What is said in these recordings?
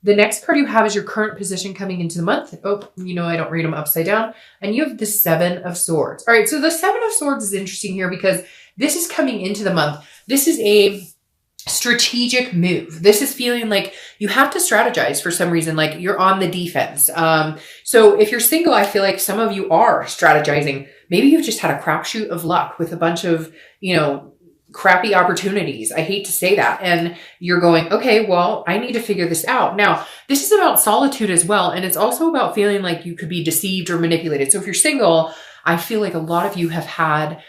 The next card you have is your current position coming into the month. Oh, I don't read them upside down. And you have the Seven of Swords. All right, so the Seven of Swords is interesting here because this is coming into the month. This is a strategic move. This is feeling like you have to strategize for some reason, like you're on the defense. So if you're single, I feel like some of you are strategizing. Maybe you've just had a crapshoot of luck with a bunch of, crappy opportunities. I hate to say that. And you're going, okay, well, I need to figure this out. Now, this is about solitude as well. And it's also about feeling like you could be deceived or manipulated. So if you're single, I feel like a lot of you have had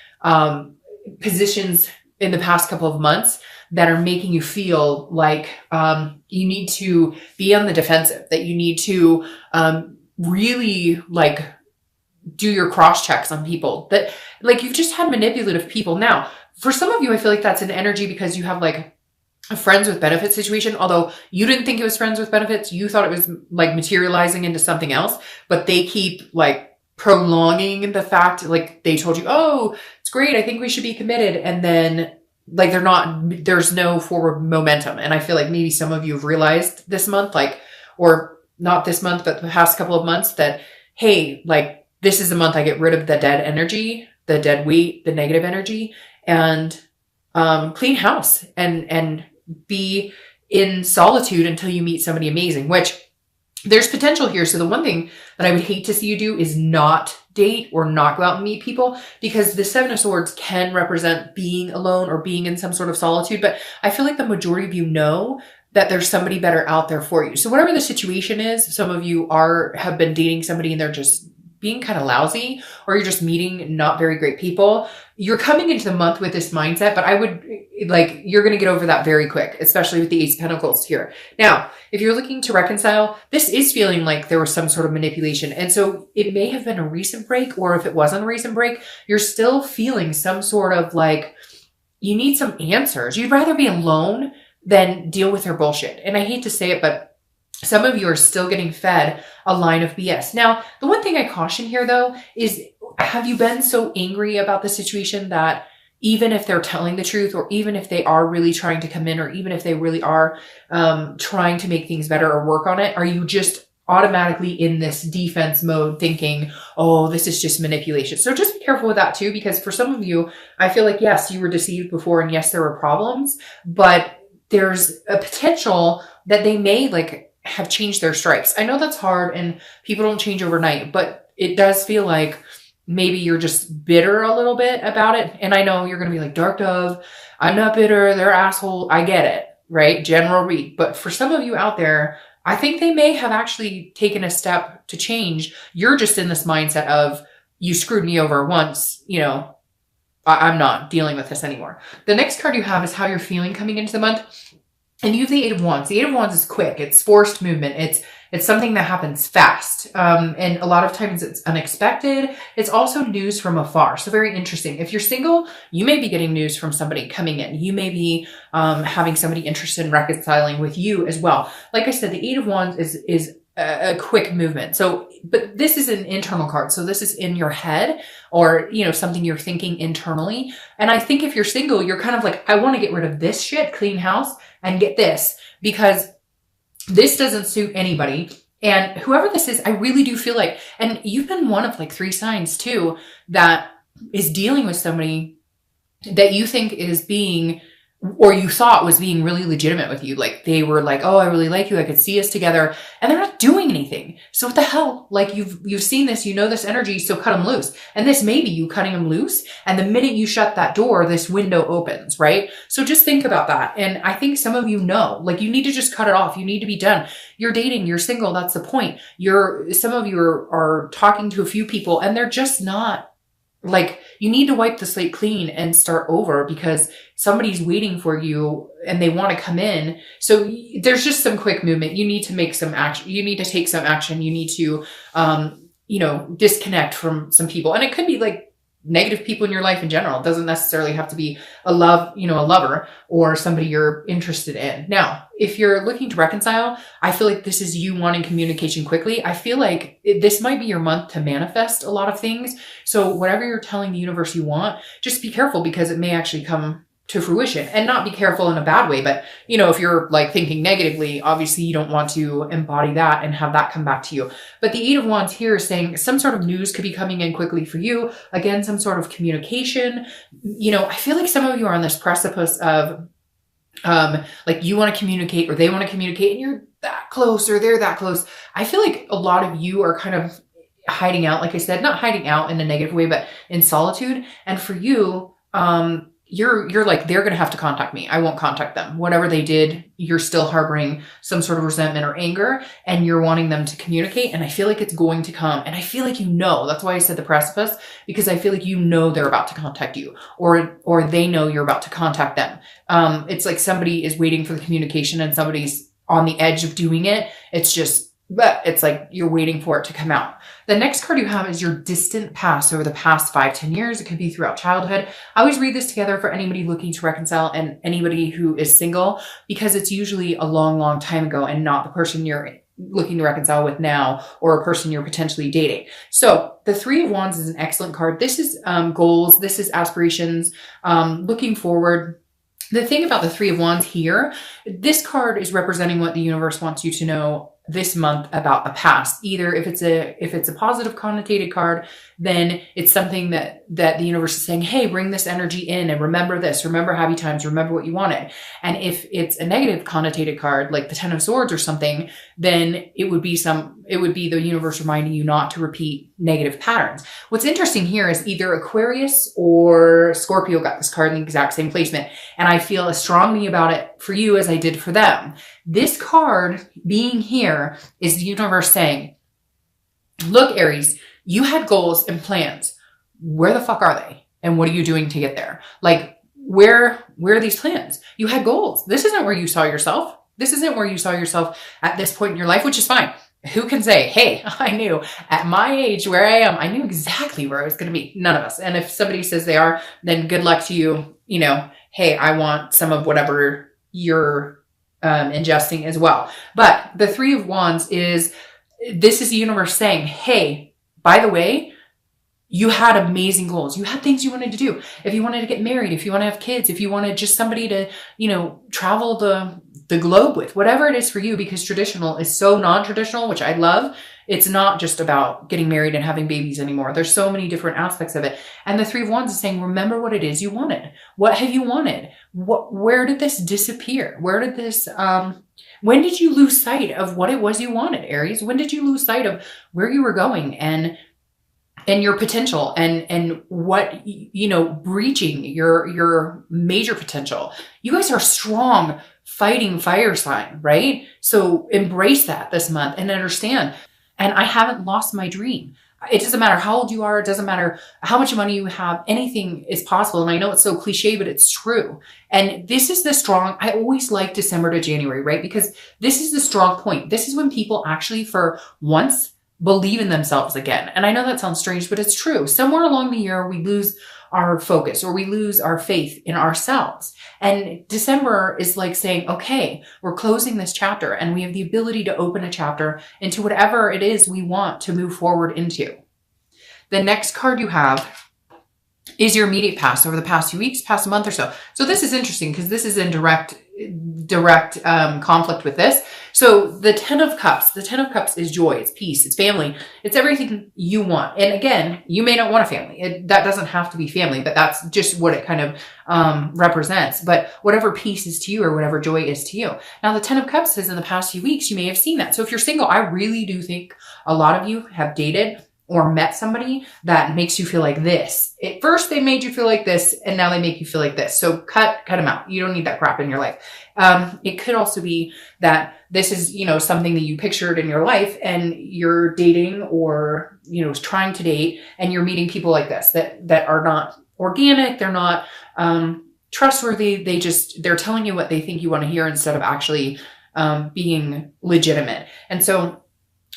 positions in the past couple of months that are making you feel like you need to be on the defensive, that you need to really do your cross checks on people, that you've just had manipulative people. Now, for some of you, I feel like that's an energy because you have a friends with benefits situation. Although you didn't think it was friends with benefits, you thought it was materializing into something else, but they keep prolonging the fact, they told you, oh, it's great, I think we should be committed. And then there's no forward momentum. And I feel like maybe some of you have realized this month, or not this month, but the past couple of months that, hey, this is the month I get rid of the dead energy, the dead weight, the negative energy, and clean house and be in solitude until you meet somebody amazing, which there's potential here. So the one thing that I would hate to see you do is not date or not go out and meet people, because the Seven of Swords can represent being alone or being in some sort of solitude. But I feel like the majority of you know that there's somebody better out there for you. So whatever the situation is, some of you have been dating somebody and they're just being kind of lousy, or you're just meeting not very great people. You're coming into the month with this mindset, but I would you're going to get over that very quick, especially with the Ace of Pentacles here. Now, if you're looking to reconcile, this is feeling like there was some sort of manipulation. And so it may have been a recent break, or if it wasn't a recent break, you're still feeling some sort of you need some answers. You'd rather be alone than deal with their bullshit. And I hate to say it, but some of you are still getting fed a line of BS. Now, the one thing I caution here, though, is have you been so angry about the situation that even if they're telling the truth, or even if they are really trying to come in, or even if they really are trying to make things better or work on it, are you just automatically in this defense mode thinking, oh, this is just manipulation? So just be careful with that too, because for some of you, I feel like, yes, you were deceived before, and yes, there were problems, but there's a potential that they may have changed their stripes. I know that's hard and people don't change overnight, but it does feel like maybe you're just bitter a little bit about it. And I know you're going to be like, Dark Dove, I'm not bitter, they're asshole. I get it, right? General read. But for some of you out there, I think they may have actually taken a step to change. You're just in this mindset of, you screwed me over once, I'm not dealing with this anymore. The next card you have is how you're feeling coming into the month. And you have the Eight of Wands. The Eight of Wands is quick. It's forced movement. It's something that happens fast. And a lot of times it's unexpected. It's also news from afar. So very interesting. If you're single, you may be getting news from somebody coming in. You may be having somebody interested in reconciling with you as well. Like I said, the Eight of Wands is a quick movement. So, but this is an internal card. So this is in your head, or, something you're thinking internally. And I think if you're single, you're kind of I want to get rid of this shit, clean house, and get this, because this doesn't suit anybody. And whoever this is, I really do feel like, and you've been one of 3 signs too, that is dealing with somebody that you think is being, or you thought was being really legitimate with you. They were oh, I really like you, I could see us together, and they're not doing anything. So what the hell? You've seen this, this energy, so cut them loose. And this may be you cutting them loose, and the minute you shut that door, this window opens, right? So just think about that. And I think some of you know, you need to just cut it off. You need to be done. You're dating, you're single, that's the point. Some of you are talking to a few people, and they're just not, you need to wipe the slate clean and start over, because somebody's waiting for you and they want to come in. So there's just some quick movement. You need to make some action. You need to take some action. You need to, disconnect from some people. And it could be negative people in your life in general. It doesn't necessarily have to be a lover or somebody you're interested in. Now, if you're looking to reconcile, I feel like this is you wanting communication quickly. I feel like this might be your month to manifest a lot of things. So whatever you're telling the universe you want, just be careful, because it may actually come to fruition, and not be careful in a bad way. But, you know, if you're like thinking negatively, obviously you don't want to embody that and have that come back to you. But the Eight of Wands here is saying some sort of news could be coming in quickly for you. Again, some sort of communication. You know, I feel like some of you are on this precipice of, like you want to communicate or they want to communicate and you're that close or they're that close. I feel like a lot of you are kind of hiding out, like I said, not hiding out in a negative way, but in solitude. And for you, you're like, they're going to have to contact me. I won't contact them. Whatever they did, you're still harboring some sort of resentment or anger, and you're wanting them to communicate. And I feel like it's going to come. And I feel like, you know, that's why I said the precipice, because I feel like, you know, they're about to contact you, or they know you're about to contact them. It's like somebody is waiting for the communication and somebody's on the edge of doing it. But it's like you're waiting for it to come out. The next card you have is your distant past over the past 5-10 years. It could be throughout childhood. I always read this together for anybody looking to reconcile and anybody who is single, because it's usually a long, long time ago and not the person you're looking to reconcile with now or a person you're potentially dating. So the Three of Wands is an excellent card. This is goals. This is aspirations, looking forward. The thing about the Three of Wands here, this card is representing what the universe wants you to know this month about the past. Either if it's a positive connotated card, then it's something that the universe is saying, hey, bring this energy in and remember this, remember happy times, remember what you wanted. And if it's a negative connotated card, like the Ten of Swords or something, then it would be the universe reminding you not to repeat negative patterns. What's interesting here is either Aquarius or Scorpio got this card in the exact same placement. And I feel as strongly about it for you as I did for them. This card being here is the universe saying, look, Aries, you had goals and plans. Where the fuck are they? And what are you doing to get there? Like, where are these plans? You had goals. This isn't where you saw yourself. This isn't where you saw yourself at this point in your life, which is fine. Who can say, hey, I knew at my age where I am, I knew exactly where I was going to be. None of us. And if somebody says they are, then good luck to you. You know, hey, I want some of whatever you're ingesting as well. But the Three of Wands this is the universe saying, hey, by the way, you had amazing goals. You had things you wanted to do. If you wanted to get married, if you want to have kids, if you wanted just somebody to, you know, travel the globe with, whatever it is for you, because traditional is so non-traditional, which I love. It's not just about getting married and having babies anymore. There's so many different aspects of it. And the Three of Wands is saying, remember what it is you wanted. What have you wanted? Where did this disappear? Where did this, when did you lose sight of what it was you wanted, Aries? When did you lose sight of where you were going and your potential and what, you know, breaching your major potential? You guys are strong, fighting fire sign, right? So embrace that this month and understand. And I haven't lost my dream. It doesn't matter how old you are. It doesn't matter how much money you have. Anything is possible. And I know it's so cliche, but it's true. And this is the strong, I always like December to January, right? Because this is the strong point. This is when people actually for once believe in themselves again. And I know that sounds strange, but it's true. Somewhere along the year, we lose our focus or we lose our faith in ourselves. And December is like saying, okay, we're closing this chapter and we have the ability to open a chapter into whatever it is we want to move forward into. The next card you have is your immediate past over the past few weeks, past a month or so. So this is interesting because this is in direct conflict with this. So the Ten of Cups is joy, it's peace, it's family, it's everything you want. And again, you may not want a family. That doesn't have to be family, but that's just what it kind of represents. But whatever peace is to you or whatever joy is to you. Now the Ten of Cups says in the past few weeks, you may have seen that. So if you're single, I really do think a lot of you have dated or met somebody that makes you feel like this. At first they made you feel like this and now they make you feel like this. So cut them out. You don't need that crap in your life. It could also be that this is, you know, something that you pictured in your life and you're dating or, you know, trying to date and you're meeting people like this that are not organic. They're not, trustworthy. They're telling you what they think you want to hear instead of actually, being legitimate. And so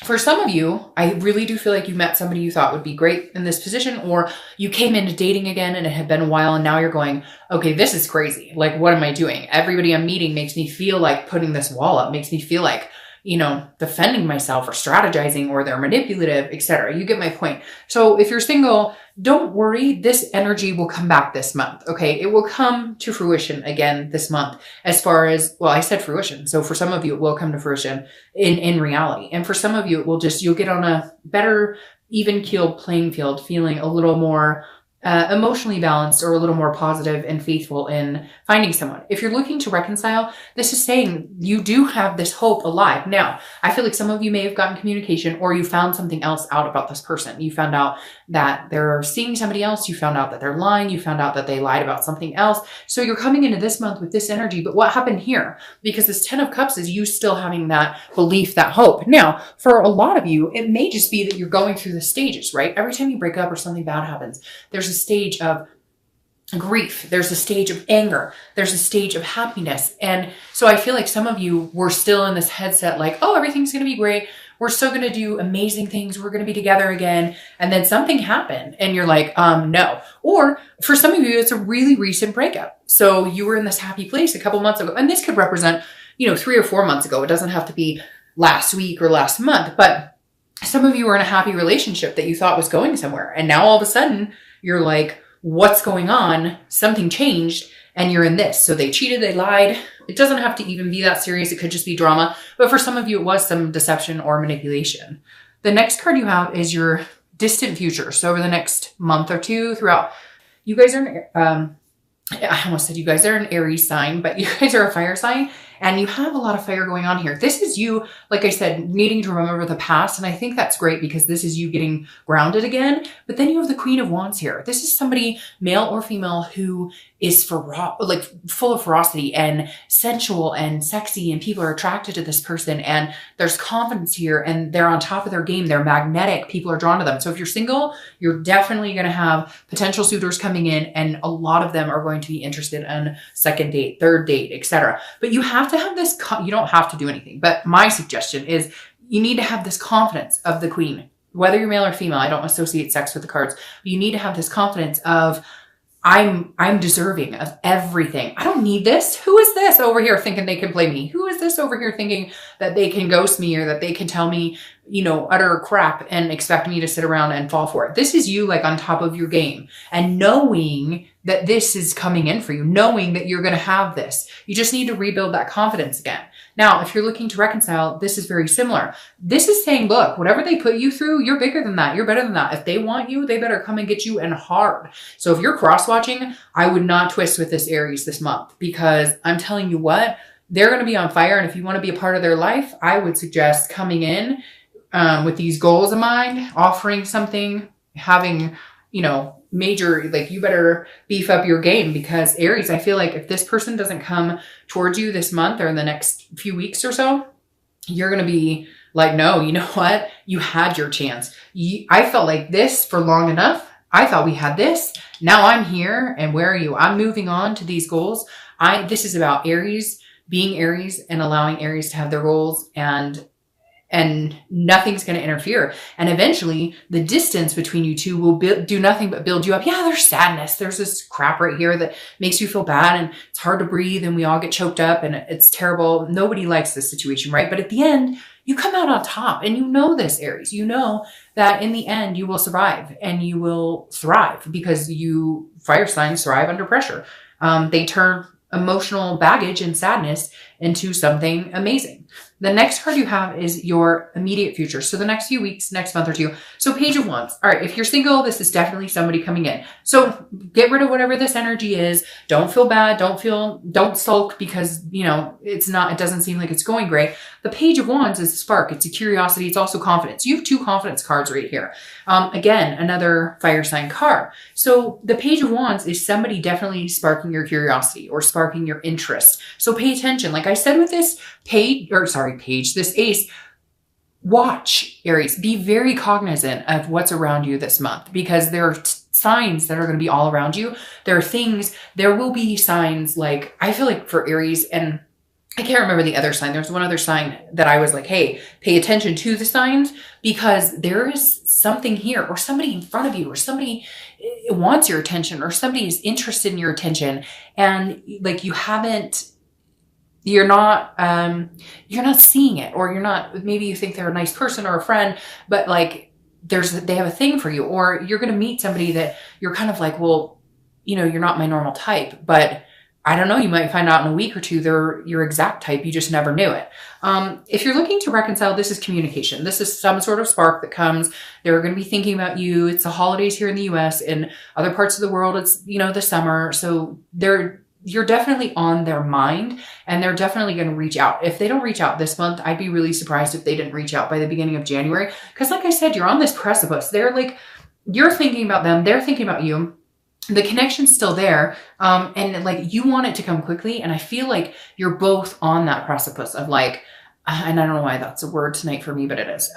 for some of you, I really do feel like you met somebody you thought would be great in this position, or you came into dating again and it had been a while and now you're going, okay, this is crazy. Like, what am I doing? Everybody I'm meeting makes me feel like putting this wall up, makes me feel like defending myself or strategizing, or they're manipulative, etc. You get my point. So if you're single, don't worry. This energy will come back this month. Okay. It will come to fruition again this month, as far as, well, I said fruition. So for some of you, it will come to fruition in reality. And for some of you, it will you'll get on a better, even keeled playing field, feeling a little more emotionally balanced, or a little more positive and faithful in finding someone. If you're looking to reconcile, this is saying you do have this hope alive. Now, I feel like some of you may have gotten communication, or you found something else out about this person. You found out that they're seeing somebody else. You found out that they're lying. You found out that they lied about something else. So you're coming into this month with this energy. But what happened here? Because this 10 of Cups is you still having that belief, that hope. Now, for a lot of you, it may just be that you're going through the stages, right? Every time you break up or something bad happens, there's a stage of grief. There's a stage of anger. There's a stage of happiness. And so I feel like some of you were still in this headset, like, oh, everything's going to be great. We're still going to do amazing things. We're going to be together again. And then something happened and you're like, no. Or for some of you, it's a really recent breakup. So you were in this happy place a couple months ago. And this could represent, 3 or 4 months ago. It doesn't have to be last week or last month, but some of you were in a happy relationship that you thought was going somewhere. And now all of a sudden you're like, what's going on? Something changed and you're in this. So they cheated, they lied. It doesn't have to even be that serious. It could just be drama. But for some of you, it was some deception or manipulation. The next card you have is your distant future. So over the next month or two throughout, you guys are, I almost said you guys are an Aries sign, but you guys are a fire sign. And you have a lot of fire going on here. This is you, like I said, needing to remember the past. And I think that's great because this is you getting grounded again. But then you have the Queen of Wands here. This is somebody, male or female, who is full of ferocity and sensual and sexy, and people are attracted to this person, and there's confidence here, and they're on top of their game. They're magnetic. People are drawn to them. So if you're single, you're definitely going to have potential suitors coming in, and a lot of them are going to be interested in second date, third date, etc. But you have to have this, you don't have to do anything, but my suggestion is you need to have this confidence of the Queen, whether you're male or female. I don't associate sex with the cards, but you need to have this confidence of, I'm deserving of everything. I don't need this. Who is this over here thinking they can play me? Who is this over here thinking that they can ghost me, or that they can tell me, utter crap and expect me to sit around and fall for it? This is you, like, on top of your game, and knowing that this is coming in for you, knowing that you're going to have this. You just need to rebuild that confidence again. Now, if you're looking to reconcile, this is very similar. This is saying, look, whatever they put you through, you're bigger than that. You're better than that. If they want you, they better come and get you, and hard. So if you're cross-watching, I would not twist with this Aries this month, because I'm telling you what, they're going to be on fire. And if you want to be a part of their life, I would suggest coming in with these goals in mind, offering something, having, major, like, you better beef up your game, because Aries, I feel like if this person doesn't come towards you this month or in the next few weeks or so, you're going to be like, no, you know what? You had your chance. I felt like this for long enough. I thought we had this. Now I'm here, and where are you? I'm moving on to these goals. This is about Aries being Aries and allowing Aries to have their goals, and nothing's going to interfere. And eventually the distance between you two will do nothing but build you up. Yeah, there's sadness. There's this crap right here that makes you feel bad, and it's hard to breathe, and we all get choked up, and it's terrible. Nobody likes this situation, right? But at the end, you come out on top, and you know this, Aries. You know that in the end, you will survive and you will thrive, because fire signs thrive under pressure. They turn emotional baggage and sadness into something amazing. The next card you have is your immediate future. So the next few weeks, next month or two. So Page of Wands. All right. If you're single, this is definitely somebody coming in. So get rid of whatever this energy is. Don't feel bad. Don't sulk because, it doesn't seem like it's going great. The Page of Wands is a spark. It's a curiosity. It's also confidence. You have 2 confidence cards right here. Again, another fire sign card. So the Page of Wands is somebody definitely sparking your curiosity or sparking your interest. So pay attention. Like I said with this this ace, watch, Aries. Be very cognizant of what's around you this month, because there are signs that are going to be all around you. There will be signs, like, I feel like for Aries, and I can't remember the other sign. There's one other sign that I was like, hey, pay attention to the signs, because there is something here, or somebody in front of you, or somebody wants your attention, or somebody is interested in your attention. And like, you haven't you're not seeing it, or maybe you think they're a nice person or a friend, but like they have a thing for you, or you're going to meet somebody that you're kind of like, well, you're not my normal type, but I don't know, you might find out in a week or two, they're your exact type. You just never knew it. If you're looking to reconcile, this is communication. This is some sort of spark that comes. They're going to be thinking about you. It's the holidays here in the US. In other parts of the world, it's, the summer. So you're definitely on their mind, and they're definitely going to reach out. If they don't reach out this month, I'd be really surprised if they didn't reach out by the beginning of January. Because like I said, you're on this precipice. They're like, you're thinking about them. They're thinking about you. The connection's still there. And like, you want it to come quickly. And I feel like you're both on that precipice of like, and I don't know why that's a word tonight for me, but it is.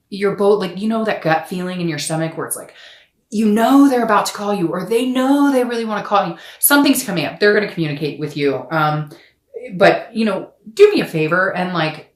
You're both like, that gut feeling in your stomach where it's like, they're about to call you, or they know they really want to call you. Something's coming up. They're going to communicate with you. But do me a favor and like,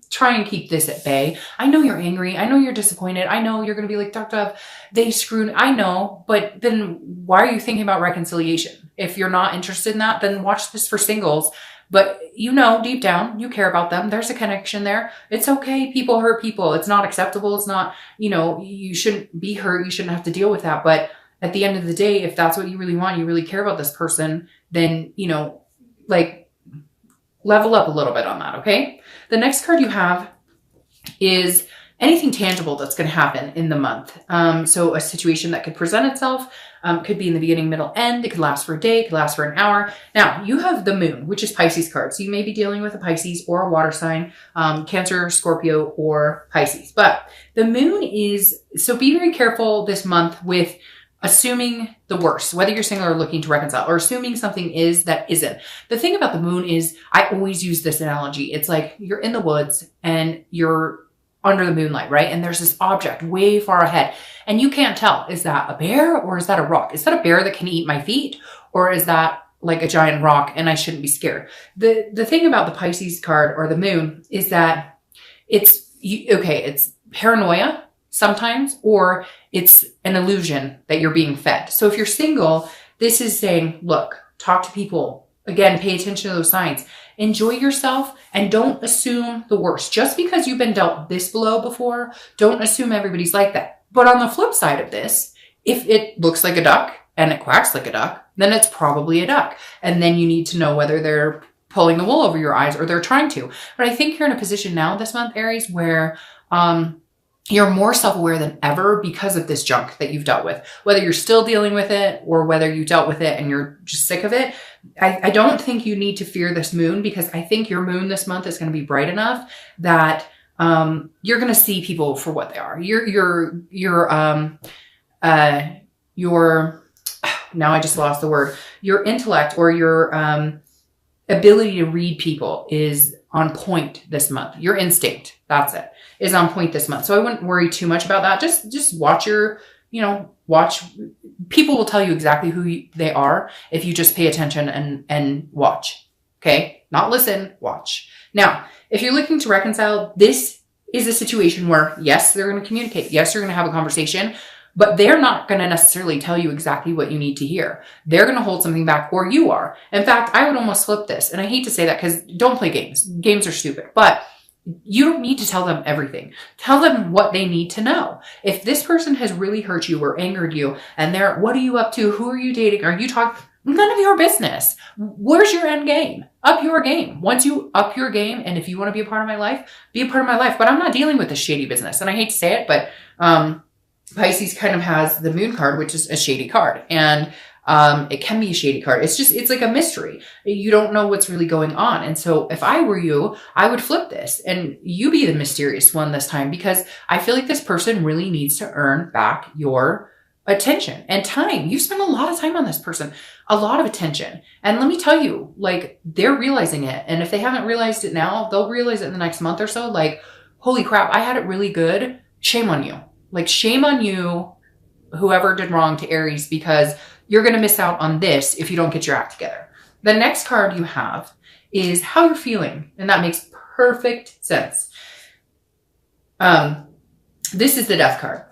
try and keep this at bay. I know you're angry. I know you're disappointed. I know you're going to be like, Dr. They screwed. I know, but then why are you thinking about reconciliation? If you're not interested in that, then watch this for singles. But deep down, you care about them. There's a connection there. It's okay. People hurt people. It's not acceptable. It's not, you shouldn't be hurt. You shouldn't have to deal with that. But at the end of the day, if that's what you really want, you really care about this person, then, like level up a little bit on that. Okay. The next card you have is anything tangible that's going to happen in the month. So a situation that could present itself, could be in the beginning, middle, end. It could last for a day. It could last for an hour. Now you have the moon, which is Pisces card. So you may be dealing with a Pisces or a water sign, Cancer, Scorpio, or Pisces. But the moon so be very careful this month with assuming the worst, whether you're single or looking to reconcile, or assuming something is that isn't. The thing about the moon is, I always use this analogy. It's like you're in the woods and you're under the moonlight, right? And there's this object way far ahead and you can't tell, is that a bear or is that a rock? Is that a bear that can eat my feet? Or is that like a giant rock and I shouldn't be scared? The thing about the Pisces card or the moon is that it's paranoia sometimes, or it's an illusion that you're being fed. So if you're single, this is saying, look, talk to people. Again, pay attention to those signs. Enjoy yourself and don't assume the worst. Just because you've been dealt this blow before, don't assume everybody's like that. But on the flip side of this, if it looks like a duck and it quacks like a duck, then it's probably a duck. And then you need to know whether they're pulling the wool over your eyes or they're trying to. But I think you're in a position now this month, Aries, where you're more self-aware than ever because of this junk that you've dealt with. Whether you're still dealing with it or whether you dealt with it and you're just sick of it, I don't think you need to fear this moon, because I think your moon this month is going to be bright enough that you're going to see people for what they are. Now I just lost the word. Your intellect or your ability to read people is on point this month. Your instinct, that's it, is on point this month. So I wouldn't worry too much about that. Just watch watch. People will tell you exactly who they are if you just pay attention and watch. Okay? Not listen, watch. Now, if you're looking to reconcile, this is a situation where, yes, they're going to communicate. Yes, you're going to have a conversation, but they're not going to necessarily tell you exactly what you need to hear. They're going to hold something back, or you are. In fact, I would almost flip this. And I hate to say that because don't play games. Games are stupid. But you don't need to tell them everything. Tell them what they need to know. If this person has really hurt you or angered you and what are you up to? Who are you dating? Are you talking? None of your business. Where's your end game? Up your game. Once you up your game, and if you want to be a part of my life, be a part of my life. But I'm not dealing with this shady business. And I hate to say it, but Pisces kind of has the moon card, which is a shady card. And it can be a shady card. It's like a mystery. You don't know what's really going on. And so if I were you, I would flip this and you be the mysterious one this time, because I feel like this person really needs to earn back your attention and time. You've spent a lot of time on this person, a lot of attention. And let me tell you, like, they're realizing it. And if they haven't realized it now, they'll realize it in the next month or so. Like, holy crap, I had it really good. Shame on you. Like, shame on you, whoever did wrong to Aries, because you're going to miss out on this if you don't get your act together. The next card you have is how you're feeling. And that makes perfect sense. This is the death card.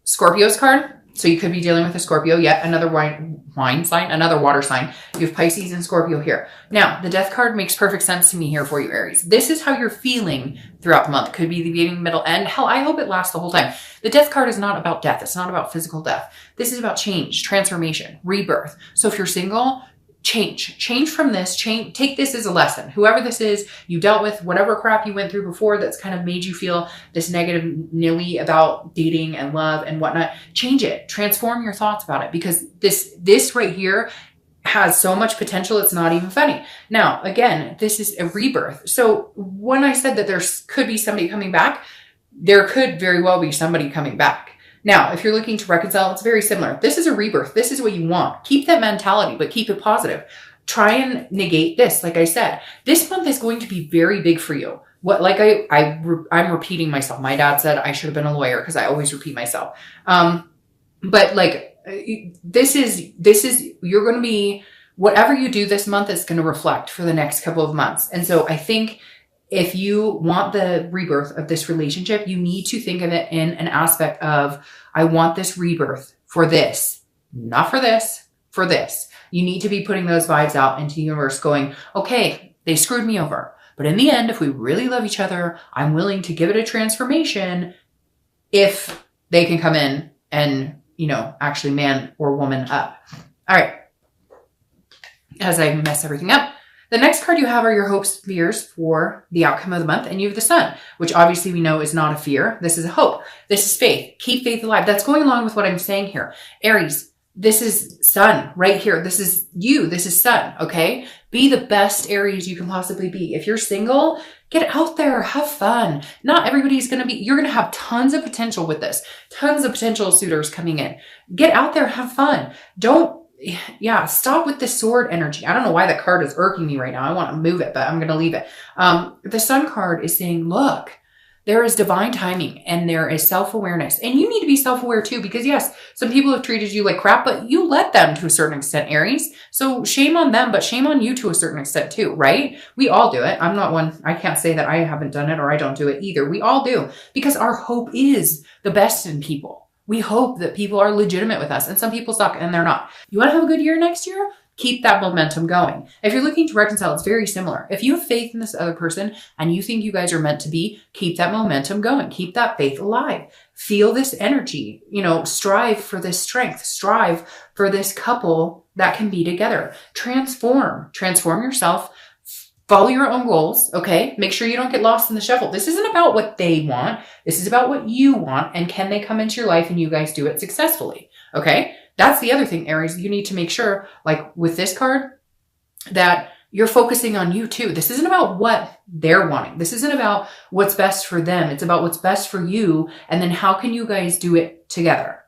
Scorpio's card So you could be dealing with a Scorpio, yet another wine sign, another water sign. You have Pisces and Scorpio here. Now, the death card makes perfect sense to me here for you, Aries. This is how you're feeling throughout the month. Could be the beginning, middle, end. Hell, I hope it lasts the whole time. The death card is not about death. It's not about physical death. This is about change, transformation, rebirth. So if you're single, change from this, take this as a lesson. Whoever this is, you dealt with whatever crap you went through before that's kind of made you feel this negative nilly about dating and love and whatnot. Change it, transform your thoughts about it, because this right here has so much potential. It's not even funny. Now, again, this is a rebirth. So when I said that there could be somebody coming back, there could very well be somebody coming back. Now, if you're looking to reconcile, it's very similar. This is a rebirth. This is what you want. Keep that mentality, but keep it positive. Try and negate this. Like I said, this month is going to be very big for you. I'm repeating myself. My dad said I should have been a lawyer because I always repeat myself. But like, this is, you're going to be, whatever you do this month is going to reflect for the next couple of months. And so I think if you want the rebirth of this relationship, you need to think of it in an aspect of, I want this rebirth for this, not for this, for this. You need to be putting those vibes out into the universe going, okay, they screwed me over. But in the end, if we really love each other, I'm willing to give it a transformation if they can come in and, actually man or woman up. All right. As I mess everything up, the next card you have are your hopes, fears for the outcome of the month. And you have the Sun, which obviously we know is not a fear. This is a hope. This is faith. Keep faith alive. That's going along with what I'm saying here. Aries, this is Sun right here. This is you. This is Sun. Okay. Be the best Aries you can possibly be. If you're single, get out there, have fun. Not everybody's going to be, you're going to have tons of potential with this. Tons of potential suitors coming in. Get out there, have fun. Stop with the sword energy. I don't know why that card is irking me right now. I want to move it, but I'm going to leave it. The Sun card is saying, look, there is divine timing and there is self-awareness. And you need to be self-aware too, because yes, some people have treated you like crap, but you let them to a certain extent, Aries. So shame on them, but shame on you to a certain extent too, right? We all do it. I'm not one. I can't say that I haven't done it or I don't do it either. We all do, because our hope is the best in people. We hope that people are legitimate with us, and some people suck and they're not. You want to have a good year next year? Keep that momentum going. If you're looking to reconcile, it's very similar. If you have faith in this other person and you think you guys are meant to be, keep that momentum going. Keep that faith alive. Feel this energy, strive for this strength, strive for this couple that can be together. Transform yourself. Follow your own goals, okay? Make sure you don't get lost in the shuffle. This isn't about what they want. This is about what you want, and can they come into your life and you guys do it successfully, okay? That's the other thing, Aries. You need to make sure, like with this card, that you're focusing on you too. This isn't about what they're wanting. This isn't about what's best for them. It's about what's best for you, and then how can you guys do it together?